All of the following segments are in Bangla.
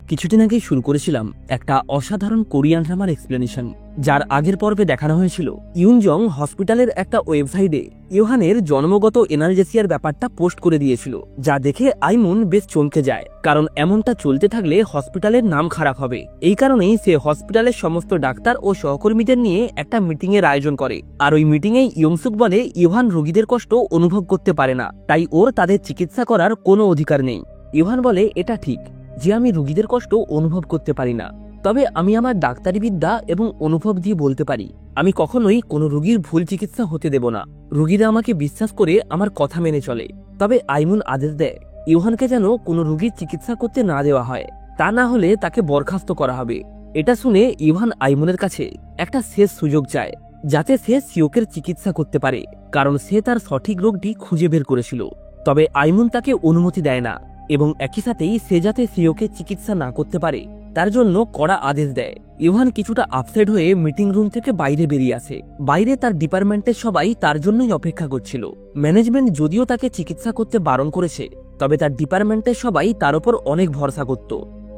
কিছুদিন আগেই শুরু করেছিলাম একটা অসাধারণ কোরিয়ান ড্রামার এক্সপ্লেনেশন, যার আগের পর্বে দেখানো হয়েছিল ইউনজং হসপিটালের একটা ওয়েবসাইটে ইউহানের জন্মগত এনালজেসিয়ার ব্যাপারটা পোস্ট করে দিয়েছিল, যা দেখে আইমুন বেশ চমকে যায়। কারণ এমনটা চলতে থাকলে হসপিটালের নাম খারাপ হবে। এই কারণেই সে হসপিটালের সমস্ত ডাক্তার ও সহকর্মীদের নিয়ে একটা মিটিং এর আয়োজন করে। আর ওই মিটিংয়ে ইয়ংসুক বলে ইউহান রোগীদের কষ্ট অনুভব করতে পারে না, তাই ওর তাদের চিকিৎসা করার কোনো অধিকার নেই। ইউহান বলে এটা ঠিক যে আমি রোগীদের কষ্ট অনুভব করতে পারি না, তবে আমি আমার ডাক্তারি বিদ্যা এবং অনুভব দিয়ে বলতে পারি আমি কখনোই কোনো রোগীর ভুল চিকিৎসা হতে দেব না। রোগীরা আমাকে বিশ্বাস করে আমার কথা মেনে চলে। তবে আইমুন আদেশ দেয় ইউহানকে যেন কোনো রোগীর চিকিৎসা করতে না দেওয়া হয়, তা না হলে তাকে বরখাস্ত করা হবে। এটা শুনে ইউহান আইমুনের কাছে একটা শেষ সুযোগ চায়, যাতে সে সিওকের চিকিৎসা করতে পারে, কারণ সে তার সঠিক রোগটি খুঁজে বের করেছিল। তবে আইমুন তাকে অনুমতি দেয় না এবং একই সাথেই সে যাতে সিওকে চিকিৎসা না করতে পারে তার জন্য কড়া আদেশ দেয়। ইউহান কিছুটা আপসেট হয়ে মিটিং রুম থেকে বাইরে বেরিয়ে আসে। বাইরে তার ডিপার্টমেন্টের সবাই তার জন্যই অপেক্ষা করছিল। ম্যানেজমেন্ট যদিও তাকে চিকিৎসা করতে বারণ করেছে, তবে তার ডিপার্টমেন্টের সবাই তার উপর অনেক ভরসা করত।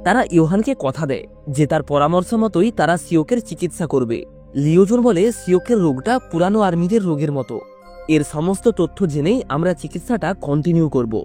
তারা ইউহানকে কথা দেয় যে তার পরামর্শ মতোই তারা সিওকের চিকিৎসা করবে। লিওজন বলে সিওকের রোগটা পুরানো আর্মিদের রোগের মতো, এর সমস্ত তথ্য জেনেই আমরা চিকিৎসাটা কন্টিনিউ করব।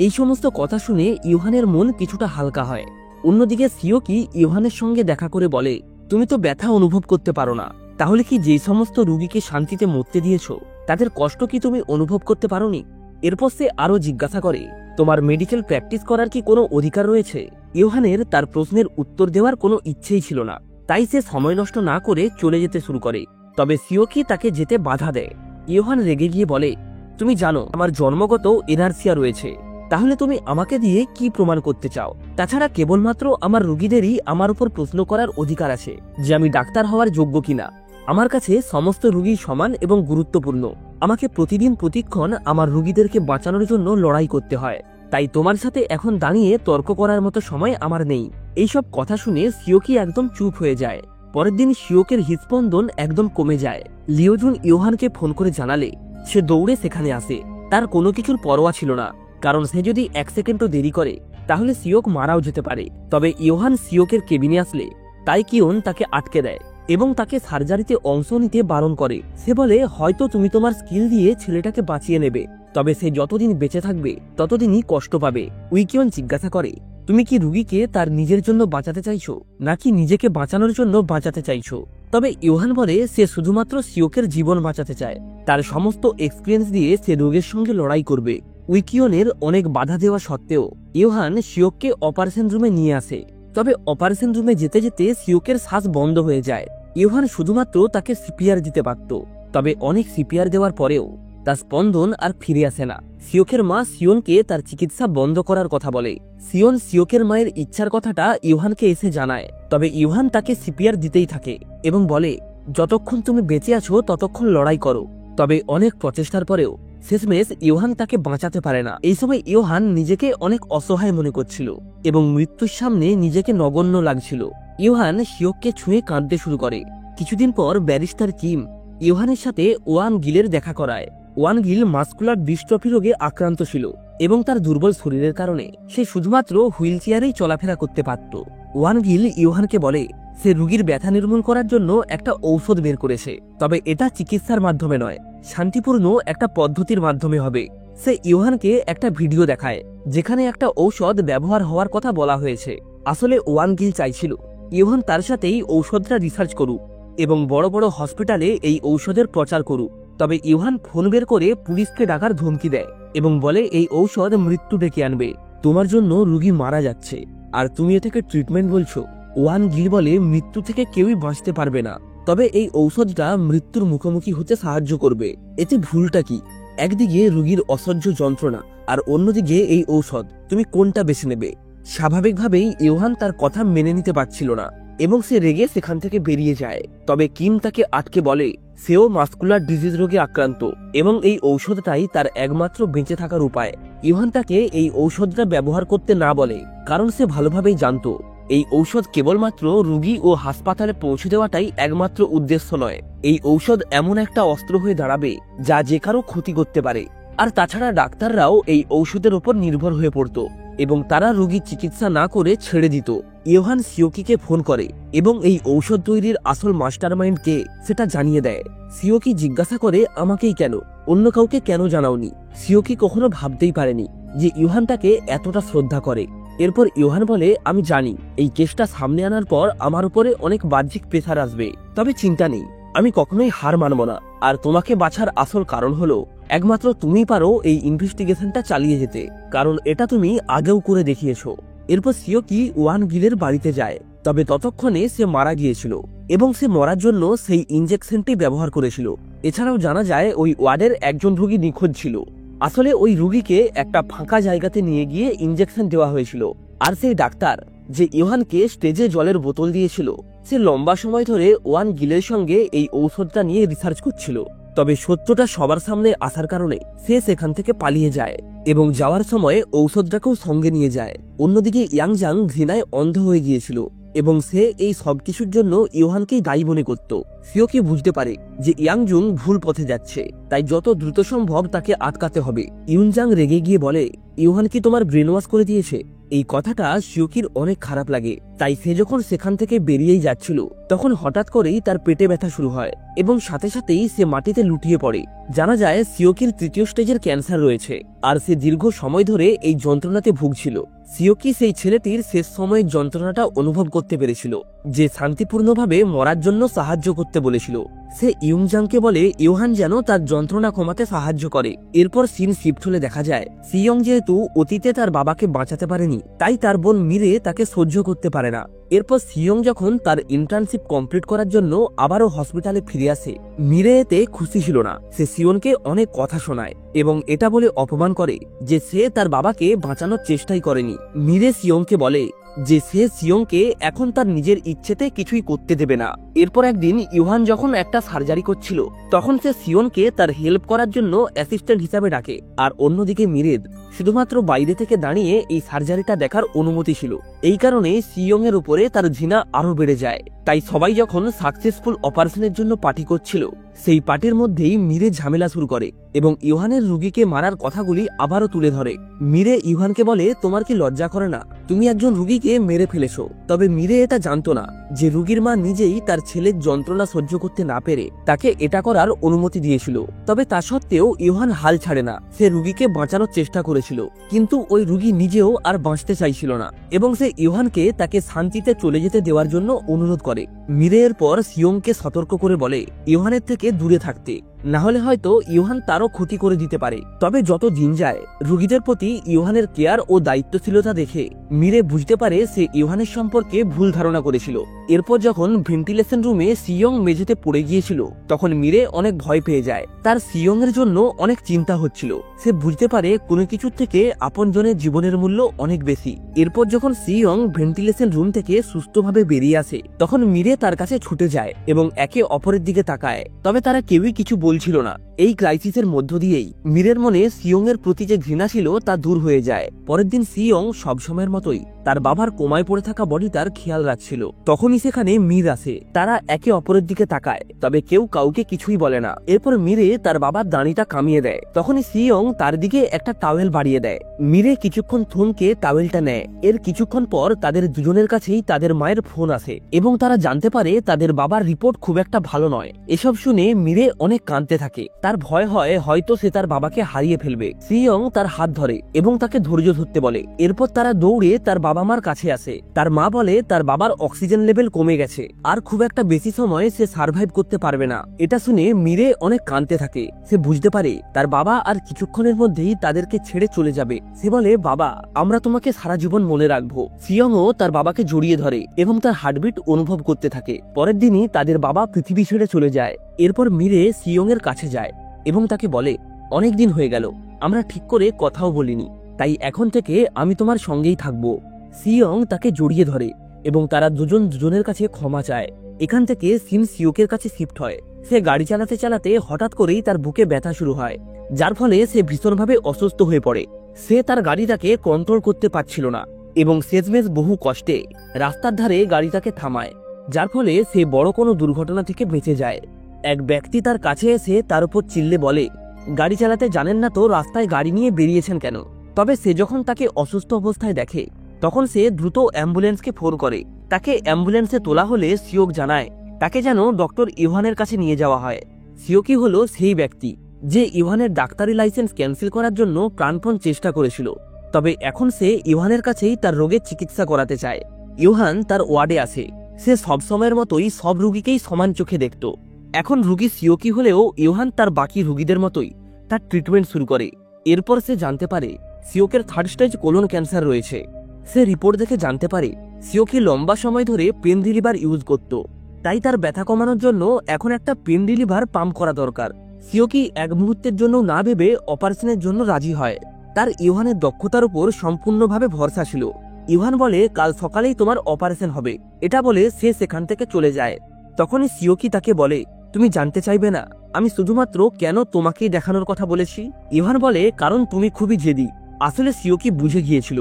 এই সমস্ত কথা শুনে ইউহানের মন কিছুটা হালকা হয়। অন্যদিকে সিওকি ইউহানের সঙ্গে দেখা করে বলে তুমি তো ব্যথা অনুভব করতে পারো না, তাহলে কি যে সমস্ত রোগীকে শান্তিতে মরতে দিয়েছ তাদের কষ্ট কি তুমি অনুভব করতে পারোনি? এরপর সে আরো জিজ্ঞাসা করে তোমার মেডিকেল প্র্যাকটিস করার কি কোনো অধিকার রয়েছে? ইউহানের তার প্রশ্নের উত্তর দেওয়ার কোনো ইচ্ছেই ছিল না, তাই সে সময় নষ্ট না করে চলে যেতে শুরু করে। তবে সিওকি তাকে যেতে বাধা দেয়। ইউহান রেগে গিয়ে বলে তুমি জানো আমার জন্মগত এনার্সিয়া রয়েছে, তাহলে তুমি আমাকে দিয়ে কি প্রমাণ করতে চাও? তাছাড়া কেবলমাত্র আমার রোগীদেরই আমার উপর প্রশ্ন করার অধিকার আছে যে আমি ডাক্তার হওয়ার যোগ্য কিনা। আমার কাছে সমস্ত রোগী সমান এবং গুরুত্বপূর্ণ। আমাকে প্রতিদিন প্রতিক্ষণ আমার রোগীদেরকে বাঁচানোর জন্য লড়াই করতে হয়, তাই তোমার সাথে এখন দাঁড়িয়ে তর্ক করার মতো সময় আমার নেই। এইসব কথা শুনে সিওকি একদম চুপ হয়ে যায়। পরের দিন সিওকের হৃদস্পন্দন একদম কমে যায়। লিওজুন ইউহানকে ফোন করে জানালে সে দৌড়ে সেখানে আসে। তার কোনো কিছুর পরোয়া ছিল না, কারণ সে যদি 1 সেকেন্ডও দেরি করে তাহলে সিওক মারাও যেতে পারে। তবে ইউহান সিওকের কেবিনে আসলে তাই কিয়ন তাকে আটকে দেয় এবং তাকে সার্জারিতে অংশ নিতে বারণ করে। সে বলে হয়তো তুমি তোমার স্কিল দিয়ে ছেলেটাকে বাঁচিয়ে নেবে, তবে সে যতদিন বেঁচে থাকবে ততদিনই কষ্ট পাবে। উইকিয়ন জিজ্ঞাসা করে তুমি কি রুগীকে তার নিজের জন্য বাঁচাতে চাইছো নাকি নিজেকে বাঁচানোর জন্য বাঁচাতে চাইছো? তবে ইউহান বলে সে শুধুমাত্র সিওকের জীবন বাঁচাতে চায়। তার সমস্ত এক্সপিরিয়েন্স দিয়ে সে রোগের সঙ্গে লড়াই করবে। উইকিয়নের অনেক বাধা দেওয়া সত্ত্বেও ইউহান সিওককে অপারেশন রুমে নিয়ে আসে। তবে অপারেশন রুমে যেতে যেতে সিওকের শ্বাস বন্ধ হয়ে যায়। ইউহান শুধুমাত্র তাকে সিপিআর দিতে পারত, তবে অনেক সিপিআর দেওয়ার পরেও তার স্পন্দন আর ফিরে আসে না। সিওকের মা সিওনকে তার চিকিৎসা বন্ধ করার কথা বলে। সিওন সিওকের মায়ের ইচ্ছার কথাটা ইউহানকে এসে জানায়, তবে ইউহান তাকে সিপিআর দিতেই থাকে এবং বলে যতক্ষণ তুমি বেঁচে আছো ততক্ষণ লড়াই করো। তবে অনেক প্রচেষ্টার পরেও শেষমেশ ইউহান তাকে বাঁচাতে পারে না। এই সময় ইউহান নিজেকে অনেক অসহায় মনে করছিল এবং মৃত্যুর সামনে নিজেকে নগণ্য লাগছিল। ইউহান সিওককে ছুঁয়ে কাঁদতে শুরু করে। কিছুদিন পর ব্যারিস্টার কিম ইউহানের সাথে ওয়ান গিলের দেখা করায়। ওয়ান গিল মাস্কুলার ডিস্ট্রফি রোগে আক্রান্ত ছিল এবং তার দুর্বল শরীরের কারণে সে শুধুমাত্র হুইল চেয়ারেই চলাফেরা করতে পারত। ওয়ান গিল ইউহানকে বলে সে রোগীর ব্যথা নির্মূল করার জন্য একটা ঔষধ বের করেছে, তবে এটা চিকিৎসার মাধ্যমে নয়, শান্তিপূর্ণ একটা পদ্ধতির মাধ্যমে হবে। সে ইউহানকে একটা ভিডিও দেখায় যেখানে একটা ঔষধ ব্যবহার হওয়ার কথা বলা হয়েছে। আসলে ওয়ান গিল চাইছিল ইউহান তার সাথেই ঔষধটা রিসার্চ করুক এবং বড় বড় হসপিটালে এই ঔষধের প্রচার করুক। তবে ইউহান ফোন বের করে পুলিশকে ডাকার ধমকি দেয় এবং বলে এই ঔষধ মৃত্যু ডেকে আনবে, তোমার জন্য রোগী মারা যাচ্ছে আর তুমি এটাকে ট্রিটমেন্ট বলছো। ওয়ান গিল বলে মৃত্যু থেকে কেউই বাঁচতে পারবে না, তবে এই ঔষধটা মৃত্যুর মুখোমুখি হতে সাহায্য করবে। এতে ভুলটা কি? একদিকে রোগীর অসহ্য যন্ত্রণা আর অন্যদিকে এই ঔষধ, তুমি কোনটা বেছে নেবে? স্বাভাবিকভাবেই ইউহান তার কথা মেনে নিতে পারছিল না এবং সে রেগে সেখান থেকে বেরিয়ে যায়। তবে কিম তাকে আটকে বলে সেও মাস্কুলার ডিজিজ রোগে আক্রান্ত এবং এই ঔষধটাই তার একমাত্র বেঁচে থাকার উপায়। ইউহান তাকে এই ঔষধটা ব্যবহার করতে না বলে, কারণ সে ভালোভাবেই জানত এই ঔষধ কেবলমাত্র রোগী ও হাসপাতালে পৌঁছে দেওয়াটাই একমাত্র উদ্দেশ্য নয়। এই ঔষধ এমন একটা অস্ত্র হয়ে দাঁড়াবে যা যে কারো ক্ষতি করতে পারে। আর তাছাড়া ডাক্তাররাও এই ঔষধের উপর নির্ভর হয়ে পড়ত। এবং তারা রোগীর চিকিৎসা না করে ছেড়ে দিত। ইয়োহান সিওকিকে ফোন করে এবং এই ঔষধ তৈরির আসল মাস্টারমাইন্ড কে সেটা জানিয়ে দেয়। সিওকি জিজ্ঞাসা করে আমাকেই কেন, অন্য কাউকে কেন জানাওনি? সিওকি কখনো ভাবতেই পারেনি যে ইয়োহান তাকে এতটা শ্রদ্ধা করে। এরপর ইয়োহান বলে, আমি জানি এই কেসটা সামনে আনার পর আমার উপরে অনেক বাহ্যিক প্রেসার আসবে, তবে চিন্তা নেই, আমি কখনোই হার মানব না। আর তোমাকে বাছার আসল কারণ হলো একমাত্র তুমিই পারো এই ইনভেস্টিগেশনটা চালিয়ে যেতে, কারণ এটা তুমি আগেও করে দেখিয়েছো। এরপর সিওকি ওয়ান গিলের বাড়িতে যায়, তবে ততক্ষণে সে মারা গিয়েছিল এবং সে মরার জন্য সেই ইনজেকশনটি ব্যবহার করেছিল। এছাড়াও জানা যায় ওই ওয়ার্ডের একজন রোগী নিখোঁজ ছিল। আসলে ওই রোগীকে একটা ফাঁকা জায়গাতে নিয়ে গিয়ে ইনজেকশন দেওয়া হয়েছিল, আর সেই ডাক্তার যে ইয়োহানকে স্টেজে জলের বোতল দিয়েছিল সে লম্বা সময় ধরে ওয়ান গিলের সঙ্গে এই ঔষধটা নিয়ে রিসার্চ করছিল। তবে সত্যটা সবার সামনে আসার কারণে সে সেখান থেকে পালিয়ে যায় এবং যাওয়ার সময় ঔষধটাকেও সঙ্গে নিয়ে যায়। অন্যদিকে ইয়াংজাং ঘৃণায় অন্ধ হয়ে গিয়েছিল এবং সে এই সবকিছুর জন্য ইয়োহানকেই দায়ী মনে করত। সিওকি বুঝতে পারে যে ইয়াংজুং ভুল পথে যাচ্ছে, তাই যত দ্রুত সম্ভব তাকে আটকাতে হবে। ইউনজাং রেগে গিয়ে বলে, ইয়োহান কি তোমার ব্রেন ওয়াশ করে দিয়েছে? এই কথাটা সিওকির অনেক খারাপ লাগে, তাই সে যখন সেখান থেকে বেরিয়েই যাচ্ছিল তখন হঠাৎ করেই তার পেটে ব্যথা শুরু হয় এবং সাথে সাথেই সে মাটিতে লুটিয়ে পড়ে। জানা যায় সিওকির ৩য় স্টেজের ক্যান্সার রয়েছে, আর সে দীর্ঘ সময় ধরে এই যন্ত্রণাতে ভুগছিল। সিওকি সেই ছেলেটির শেষ সময়ের যন্ত্রণাটা অনুভব করতে পেরেছিল, যে শান্তিপূর্ণভাবে মরার জন্য সাহায্য করতে বলেছিল। সে ইয়ংজাংকে বলে ইয়োহান যেন তার যন্ত্রণা কমাতে সাহায্য করে। এরপর সিন শিফট হলে দেখা যায় সিয়ং যেহেতু অতীতে তার বাবাকে বাঁচাতে পারেনি, তাই তার বোন মিরে তাকে সহ্য করতে পারে না। এরপর সিয়ং যখন তার ইন্টার্নশিপ কমপ্লিট করার জন্য আবারও হসপিটালে ফিরে আসে, মিরে এতে খুশি ছিল না। সে সিয়নকে অনেক কথা শোনায় এবং এটা বলে অপমান করে যে সে তার বাবাকে বাঁচানোর চেষ্টাই করেনি। মিরে সিয়ংকে বলে যে সে সিয়ংকে এখন তার নিজের ইচ্ছেতে কিছুই করতে দেবে না। এরপর একদিন ইয়োহান যখন একটা সার্জারি করছিল তখন সে সিয়নকে তার হেল্প করার জন্য অ্যাসিস্ট্যান্ট হিসাবে ডাকে, আর অন্যদিকে মিরের শুধুমাত্র বাইরে থেকে দাঁড়িয়ে এই সার্জারিটা দেখার অনুমতি ছিল। এই কারণে সিয়ং এর উপরে তার ঘৃণা আরো বেড়ে যায়। তাই সবাই যখন সাকসেসফুল অপারেশনের জন্য পার্টি করছিল সেই পার্টির মধ্যেই মিরে ঝামেলা শুরু করে এবং ইয়োহানের রুগীকে মারার কথাগুলি আবারও তুলে ধরে। মিরে ইয়োহানকে বলে, তোমার কি লজ্জা করে না? তুমি একজন রুগীকে মেরে ফেলেছো। তবে মিরে এটা জানতো না যে রুগীর মা নিজেই তার ছেলের যন্ত্রণা সহ্য করতে না পেরে তাকে এটা করার অনুমতি দিয়েছিল। তবে তা সত্ত্বেও ইয়োহান হাল ছাড়ে না, সে রুগীকে বাঁচানোর চেষ্টা করেছিল, কিন্তু ওই রুগী নিজেও আর বাঁচতে চাইছিল না এবং সে ইয়োহানকে তাকে শান্তিতে চলে যেতে দেওয়ার জন্য অনুরোধ করে। মিরে এর পর সিয়ংকে সতর্ক করে বলে ইয়োহানের থেকে দূরে থাকতে, না হলে হয়তো ইয়োহান তারও ক্ষতি করে দিতে পারে। তবে যত দিন যায় রুগীদের প্রতি ইয়োহানের কেয়ার ও দায়িত্বশীলতা দেখে মিরে বুঝতে পারে সে ইয়োহানের সম্পর্কে ভুল ধারণা করেছিল। এরপর যখন ভেন্টিলেশন রুমে সিয়ং মেঝেতে পড়ে গিয়েছিল তখন মিরে অনেক ভয় পেয়ে যায়। তার সিয়ং এর জন্য অনেক চিন্তা হচ্ছিল। সে বুঝতে পারে কোনো কিছু থেকে আপনজনের জীবনের মূল্য অনেক বেশি। এরপর যখন সিয়ং ভেন্টিলেশন রুম থেকে সুস্থভাবে বেরিয়ে আসে তখন মিরে তার কাছে ছুটে যায় এবং একে অপরের দিকে তাকায়, তবে তারা কেউই কিছু বলছিল না। এই ক্রাইসিসের মধ্য দিয়েই মিরের মনে সিয়ং এর প্রতি যে ঘৃণা ছিল তা দূর হয়ে যায়। পরের দিন সিয়ং সবসময়ের মতোই তার বাবার কোমায় পড়ে থাকা বডিটার খেয়াল রাখছিল। তখনই সেখানে মির আসে। তারা একে অপরের দিকে তাকায়, তবে কেউ কাউকে কিছুই বলে না। এরপর মিরে তার বাবার দাড়িটা কামিয়ে দেয়। তখনই সিয়ং তার দিকে একটা টাওয়েল বাড়িয়ে দেয়। মিরে কিছুক্ষণ থমকে টাওয়েলটা নেয়। এর কিছুক্ষণ পর তাদের দুজনের কাছেই তাদের মায়ের ফোন আসে এবং তারা জানতে পারে তাদের বাবার রিপোর্ট খুব একটা ভালো নয়। এসব শুনে মিরে অনেক কাঁদতে থাকে। তার ভয় হয় হয়তো সে তার বাবাকে হারিয়ে ফেলবে। সিয়ং তার হাত ধরে এবং তাকে ধৈর্য ধরতে বলে। এরপর তারা দৌড়ে তার বাবা মার কাছে আসে। তার মা বলে তার বাবার অক্সিজেন লেভেল কমে গেছে, আর খুব একটা বেশি সময় সে সার্ভাইভ করতে পারবে না। এটা শুনে মিরে অনেক কাঁদতে থাকে। সে বুঝতে পারে তার বাবা আর কিছুক্ষণের মধ্যেই তাদেরকে ছেড়ে চলে যাবে। সে বলে, বাবা, আমরা তোমাকে সারা জীবন মনে রাখবো। সিয়ংও তার বাবাকে জড়িয়ে ধরে এবং তার হার্টবিট অনুভব করতে থাকে। পরের দিনই তাদের বাবা পৃথিবী ছেড়ে চলে যায়। এরপর মিরে সিয়ং এর কাছে যায় এবং তাকে বলে, অনেক দিন হয়ে গেল, আমরা ঠিক করে কথাও বলিনি, তাই এখন থেকে আমি তোমার সঙ্গেই থাকবো। সিয়ং তাকে জড়িয়ে ধরে এবং তারা দুজন দুজনের কাছে ক্ষমা চায়। এখান থেকে সিন সিওকের কাছে শিফট হয়। সে গাড়ি চালাতে চালাতে হঠাৎ করেই তার বুকে ব্যথা শুরু হয়, যার ফলে সে ভীষণভাবে অসুস্থ হয়ে পড়ে। সে তার গাড়িটাকে কন্ট্রোল করতে পারছিল না এবং শেষমেশ বহু কষ্টে রাস্তার ধারে গাড়িটাকে থামায়, যার ফলে সে বড় কোনো দুর্ঘটনা থেকে বেঁচে যায়। এক ব্যক্তি তার কাছে এসে তার উপর চিল্লে বলে, গাড়ি চালাতে জানেন না তো রাস্তায় গাড়ি নিয়ে বেরিয়েছেন কেন? তবে সে যখন তাকে অসুস্থ অবস্থায় দেখে তখন সে দ্রুত অ্যাম্বুলেন্সকে ফোন করে। তাকে অ্যাম্বুলেন্সে তোলা হলে সিওক জানায় তাকে যেন ডক্টর ইভানের কাছে নিয়ে যাওয়া হয়। সিওকি হলো সেই ব্যক্তি যে ইভানের ডাক্তারি লাইসেন্স ক্যান্সেল করার জন্য প্রাণপণ চেষ্টা করেছিল। তবে এখন সে ইভানের কাছেই তার রোগের চিকিৎসা করাতে চায়। ইভান তার ওয়ার্ডে আসে। সে সবসময়ের মতোই সব রুগীকেই সমান চোখে দেখত। এখন রুগী সিওকি হলেও ইভান তার বাকি রুগীদের মতোই তার ট্রিটমেন্ট শুরু করে। এরপর সে জানতে পারে সিওকের 3rd স্টেজ কোলন ক্যান্সার রয়েছে। সে রিপোর্ট দেখে জানতে পারে সিওকি লম্বা সময় ধরে পেন রিলিভার ইউজ করত, তাই তার ব্যথা কমানোর জন্য এখন একটা পেন রিলিভার পাম্প করা দরকার। সিওকি এক মুহূর্তের জন্য না ভেবে অপারেশনের জন্য রাজি হয়। তার ইভানের দক্ষতার উপর সম্পূর্ণভাবে ভরসা ছিল। ইভান বলে কাল সকালেই তোমার অপারেশন হবে, এটা বলে সে সেখান থেকে চলে যায়। তখনই সিওকি তাকে বলে তুমি জানতে চাইবে না আমি শুধুমাত্র কেন তোমাকেই দেখানোর কথা বলেছি? ইভান বলে কারণ তুমি খুবই জেদি। আসলে সিওকি বুঝে গিয়েছিল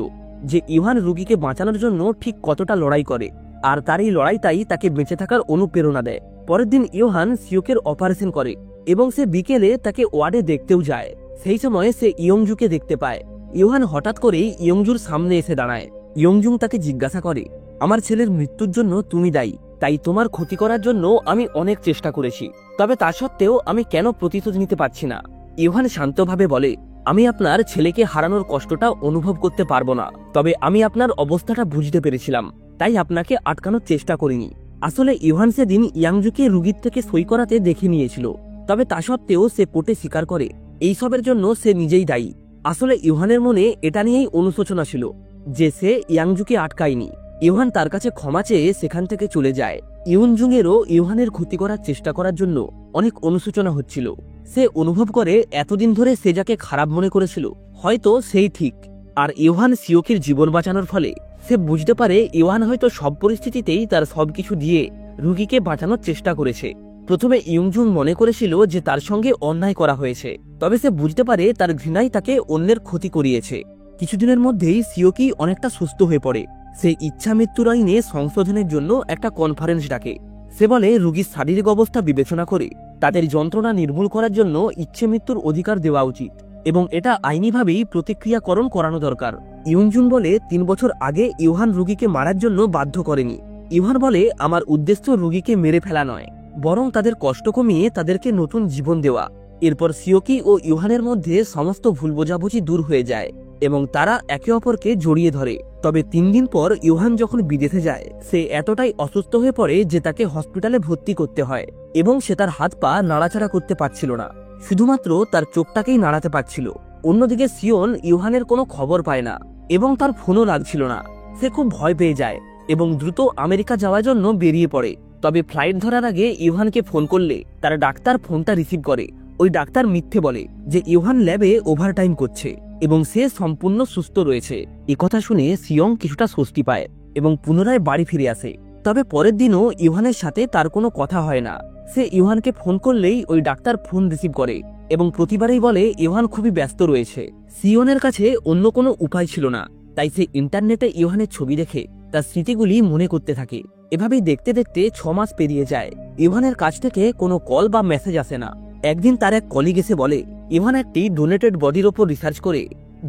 যে ইভান রুগীকে বাঁচানোর জন্য ঠিক কতটা লড়াই করে, আর তার এই লড়াইটাই তাকে বেঁচে থাকার অনুপ্রেরণা দেয়। পরের দিন ইভান সিওকের অপারেশন করে এবং সে বিকেলে তাকে ওয়ার্ডে দেখতেও যায়। সেই সময় সে ইয়ংজুকে দেখতে পায়। ইভান হঠাৎ করেই ইয়ংজুর সামনে এসে দাঁড়ায়। ইয়ংজুং তাকে জিজ্ঞাসা করে আমার ছেলের মৃত্যুর জন্য তুমি দায়ী, তাই তোমার ক্ষতি করার জন্য আমি অনেক চেষ্টা করেছি, তবে তা সত্ত্বেও আমি কেন প্রতিশোধ নিতে পারছি না? ইভান শান্তভাবে বলে আমি আপনার ছেলেকে হারানোর কষ্টটা অনুভব করতে পারবো না, তবে আমি আপনার অবস্থাটা বুঝতে পেরেছিলাম, তাই আপনাকে আটকানোর চেষ্টা করিনি। আসলে ইভান সেদিন ইয়াংজুকে রুগীর থেকে সই করাতে দেখে নিয়েছিল, তবে তা সত্ত্বেও সে কোর্টে স্বীকার করে এইসবের জন্য সে নিজেই দায়ী। আসলে ইভানের মনে এটা নিয়েই অনুশোচনা ছিল যে সে ইয়াংজুকে আটকায়নি। ইভান তার কাছে ক্ষমা চেয়ে সেখান থেকে চলে যায়। ইউনজুংয়েরও ইভানের ক্ষতি করার চেষ্টা করার জন্য অনেক অনুশোচনা হচ্ছিল। সে অনুভব করে এতদিন ধরে সে যাকে খারাপ মনে করেছিল হয়তো সেই ঠিক। আর ইভান সিওকির জীবন বাঁচানোর ফলে সে বুঝতে পারে ইভান হয়তো সব পরিস্থিতিতেই তার সবকিছু দিয়ে রুগীকে বাঁচানোর চেষ্টা করেছে। প্রথমে ইয়ংজুং মনে করেছিল যে তার সঙ্গে অন্যায় করা হয়েছে, তবে সে বুঝতে পারে তার ঘৃণাই তাকে অন্যের ক্ষতি করিয়েছে। কিছুদিনের মধ্যেই সিওকি অনেকটা সুস্থ হয়ে পড়ে। সে ইচ্ছা মৃত্যুর আইনে সংশোধনের জন্য একটা কনফারেন্স ডাকে। সে বলে রোগীর শারীরিক অবস্থা বিবেচনা করে তাদের যন্ত্রণা নির্মূল করার জন্য ইচ্ছে মৃত্যুর অধিকার দেওয়া উচিত এবং এটা আইনিভাবেই প্রতিক্রিয়াকরণ করানো দরকার। ইয়ংজুং বলে 3 বছর আগে ইভান রুগীকে মারার জন্য বাধ্য করেনি। ইভান বলে আমার উদ্দেশ্য রুগীকে মেরে ফেলা নয়, বরং তাদের কষ্ট কমিয়ে তাদেরকে নতুন জীবন দেওয়া। এরপর সিওকি ও ইভানের মধ্যে সমস্ত ভুল বোঝাবুঝি দূর হয়ে যায় এবং তারা একে অপরকে জড়িয়ে ধরে। তবে 3 দিন পর ইভান যখন বিদেশে যায় সে এতটাই অসুস্থ হয়ে পড়ে যে তাকে হসপিটালে ভর্তি করতে হয় এবং সে তার হাত পা নাড়াচাড়া করতে পারছিল না, শুধুমাত্র তার চোখটাকেই নাড়াতে পারছিল। অন্যদিকে সিওন ইভানের কোনো খবর পায় না এবং তার ফোনও লাগছিল না। সে খুব ভয় পেয়ে যায় এবং দ্রুত আমেরিকা যাওয়ার জন্য বেরিয়ে পড়ে। তবে ফ্লাইট ধরার আগে ইভানকে ফোন করলে তার ডাক্তার ফোনটা রিসিভ করে। ওই ডাক্তার মিথ্যে বলে যে ইভান ল্যাবে ওভারটাইম করছে এবং সে সম্পূর্ণ সুস্থ রয়েছে। একথা শুনে সিয়ং কিছুটা স্বস্তি পায় এবং পুনরায় বাড়ি ফিরে আসে। তবে পরের দিনও ইভানের সাথে তার কোনো কথা হয় না। সে ইভানকে ফোন করলেই ওই ডাক্তার ফোন রিসিভ করে এবং প্রতিবারেই বলে ইভান খুবই ব্যস্ত রয়েছে। সিয়নের কাছে অন্য কোনো উপায় ছিল না, তাই সে ইন্টারনেটে ইভানের ছবি দেখে তার স্মৃতিগুলি মনে করতে থাকে। এভাবেই দেখতে দেখতে 6 মাস পেরিয়ে যায়। ইভানের কাছ থেকে কোনো কল বা মেসেজ আসে না। একদিন তার এক কলিগ এসে বলে ইভান একটি ডোনেটেড বডির ওপর রিসার্চ করে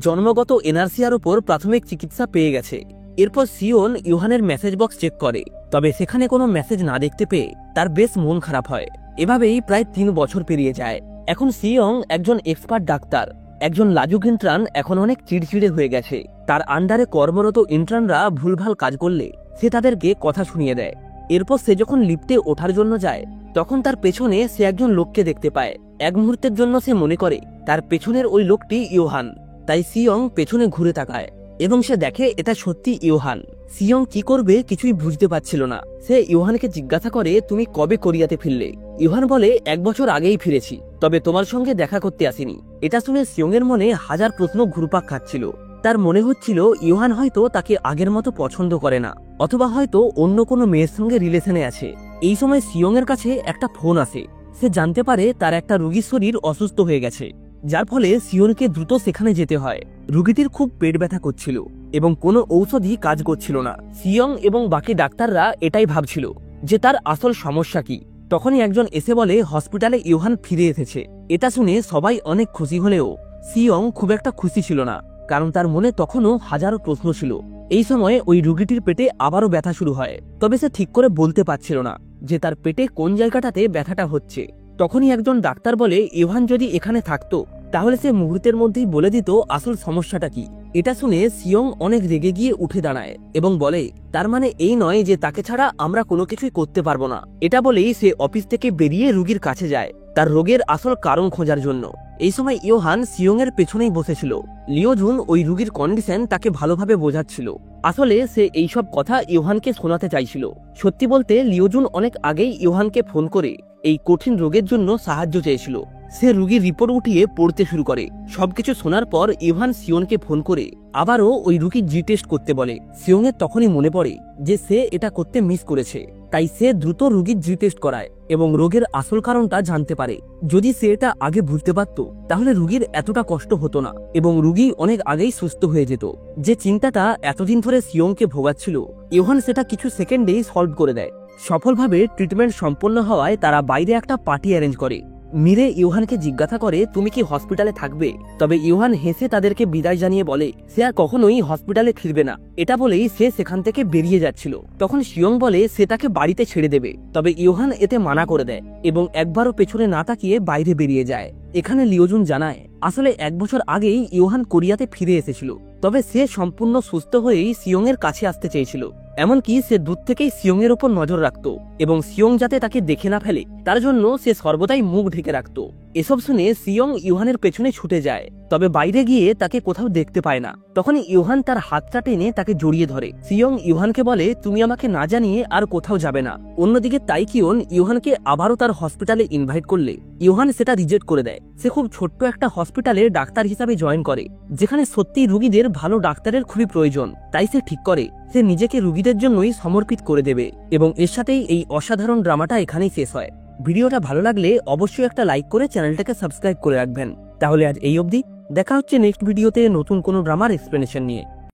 জন্মগত এনার্সিয়ার ওপর প্রাথমিক চিকিৎসা পেয়ে গেছে। এরপর সিওন ইভানের মেসেজ বক্স চেক করে, তবে সেখানে কোনো মেসেজ না দেখতে পেয়ে তার বেশ মন খারাপ হয়। এভাবেই প্রায় 3 বছর পেরিয়ে যায়। এখন সিয়ং একজন এক্সপার্ট ডাক্তার। একজন লাজুক ইন্টার্ন এখন অনেক চিড়চিড়ে হয়ে গেছে। তার আন্ডারে কর্মরত ইন্টার্নরা ভুলভাল কাজ করলে সে তাদেরকে কথা শুনিয়ে দেয়। এরপর সে যখন লিফটে ওঠার জন্য যায় তখন তার পেছনে সে একজন লোককে দেখতে পায়। এক মুহূর্তের জন্য সে মনে করে তার পেছনের ওই লোকটি ইয়োহান, তাই সিয়ং পেছনে ঘুরে তাকায় এবং সে দেখে এটা সত্যি ইয়োহান। সিয়ং কি করবে কিছুই বুঝতে পারছিল না। সে ইয়োহানকে জিজ্ঞাসা করে তুমি কবে কোরিয়াতে ফিরলে? ইয়োহান বলে 1 বছর আগেই ফিরেছি, তবে তোমার সঙ্গে দেখা করতে আসিনি। এটা শুনে সিয়ং এর মনে হাজার প্রশ্ন ঘুরপাক খাচ্ছিল। তার মনে হচ্ছিল ইয়োহান হয়তো তাকে আগের মতো পছন্দ করে না, অথবা হয়তো অন্য কোনো মেয়ের সঙ্গে রিলেশনে আছে। এই সময় সিয়ং এর কাছে একটা ফোন আসে। সে জানতে পারে তার একটা রোগীর শরীর অসুস্থ হয়ে গেছে, যার ফলে সিয়নকে দ্রুত সেখানে যেতে হয়। রোগীটির খুব পেট ব্যথা করছিল এবং কোনো ঔষধই কাজ করছিল না। সিয়ং এবং বাকি ডাক্তাররা এটাই ভাবছিল যে তার আসল সমস্যা কি। তখনই একজন এসে বলে হসপিটালে ইয়োহান ফিরে এসেছে। এটা শুনে সবাই অনেক খুশি হলেও সিয়ং খুব একটা খুশি ছিল না। কারণ তার মনে তখনও হাজারো প্রশ্ন ছিল। এই সময়ে ওই রোগীটির পেটে আবারও ব্যথা শুরু হয়, তবে সে ঠিক করে বলতে পারছিল না যে তার পেটে কোন জায়গাটাতে ব্যথাটা হচ্ছে। তখনই একজন ডাক্তার বলে ইভান যদি এখানে থাকতো তাহলে সে মুহূর্তের মধ্যেই বলে দিত আসল সমস্যাটা কি। এটা শুনে সিয়ং অনেক রেগে গিয়ে উঠে দাঁড়ায় এবং বলে, তার মানে এই নয় যে তাকে ছাড়া আমরা কোনো কিছুই করতে পারবো না। এটা বলেই সে অফিস থেকে বেরিয়ে রোগীর কাছে যায় তার রোগের আসল কারণ খোঁজার জন্য। এই সময় ইয়োহান সিয়ং এর পেছনেই বসেছিল। লিওজুন ওই রোগীর কন্ডিশন তাকে ভালোভাবে বোঝাচ্ছিল। আসলে সে এইসব কথা ইয়োহানকে শোনাতে চাইছিল। সত্যি বলতে লিওজুন অনেক আগেই ইয়োহানকে ফোন করে এই কঠিন রোগের জন্য সাহায্য চেয়েছিল। সে রোগীর রিপোর্ট উঠিয়ে পড়তে শুরু করে। সবকিছু শোনার পর ইভান সিয়নকে ফোন করে আবারও ওই রোগীর জি টেস্ট করতে বলে। সিয়ংয়ের তখনই মনে পড়ে যে সে এটা করতে মিস করেছে, তাই সে দ্রুত রোগীর জি টেস্ট করায় এবং রোগের আসল কারণটা জানতে পারে। যদি সে এটা আগে বুঝতে পারত তাহলে রোগীর এতটা কষ্ট হতো না এবং রোগী অনেক আগেই সুস্থ হয়ে যেত। যে চিন্তাটা এতদিন ধরে সিয়ংকে ভোগাচ্ছিল, ইভান সেটা কিছু সেকেন্ডেই সলভ করে দেয়। সফলভাবে ট্রিটমেন্ট সম্পন্ন হওয়ায় তারা বাইরে একটা পার্টি অ্যারেঞ্জ করে। মিরে ইউহানকে জিজ্ঞাসা করে তুমি কি হসপিটালে থাকবে, তবে ইউহান হেসে তাদেরকে বিদায় জানিয়ে বলে সে আর কখনোই হসপিটালে ফিরবে না। এটা বলেই সে সেখান থেকে বেরিয়ে যাচ্ছিল। তখন সিয়ং বলে সে তাকে বাড়িতে ছেড়ে দেবে, তবে ইউহান এতে মানা করে দেয় এবং একবারও পেছনে না তাকিয়ে বাইরে বেরিয়ে যায়। এখানে লিওজুন জানায় আসলে 1 বছর আগেই ইউহান কোরিয়াতে ফিরে এসেছিল, তবে সে সম্পূর্ণ সুস্থ হয়েই সিয়ং এর কাছে আসতে চেয়েছিল। এমনকি সে দূর থেকেই সিয়ং এর উপর নজর রাখত এবং সিয়ং যাতে তাকে দেখে না ফেলে তার জন্য সে সর্বদাই মুখ ঢেকে রাখত। এসব শুনে সিয়ং ইউহানের পেছনে ছুটে যায়, তবে বাইরে গিয়ে তাকে কোথাও দেখতে পায় না। তখন ইউহান তার হাতটা টেনে তাকে জড়িয়ে ধরে। সিয়ং ইউহানকে বলে তুমি আমাকে না জানিয়ে আর কোথাও যাবে না। অন্যদিকে তাইকিওন ইউহানকে আবারও তার হসপিটালে ইনভাইট করলে ইউহান সেটা রিজেক্ট করে দেয়। সে খুব ছোট্ট একটা হসপিটালে ডাক্তার হিসাবে জয়েন করে, যেখানে সত্যিই রোগীদের ভালো ডাক্তারের খুবই প্রয়োজন। তাই সে ঠিক করে সে নিজেকে রোগীদের জন্যই সমর্পিত করে দেবে এবং এর সাথেই এই অসাধারণ ড্রামাটা এখানেই শেষ হয়। ভিডিওটা ভালো লাগলে অবশ্যই একটা লাইক করে চ্যানেলটাকে সাবস্ক্রাইব করে রাখবেন। তাহলে আজ এই অবধি, দেখা হচ্ছে নেক্সট ভিডিওতে নতুন কোনো ড্রামার এক্সপ্লেনেশন নিয়ে।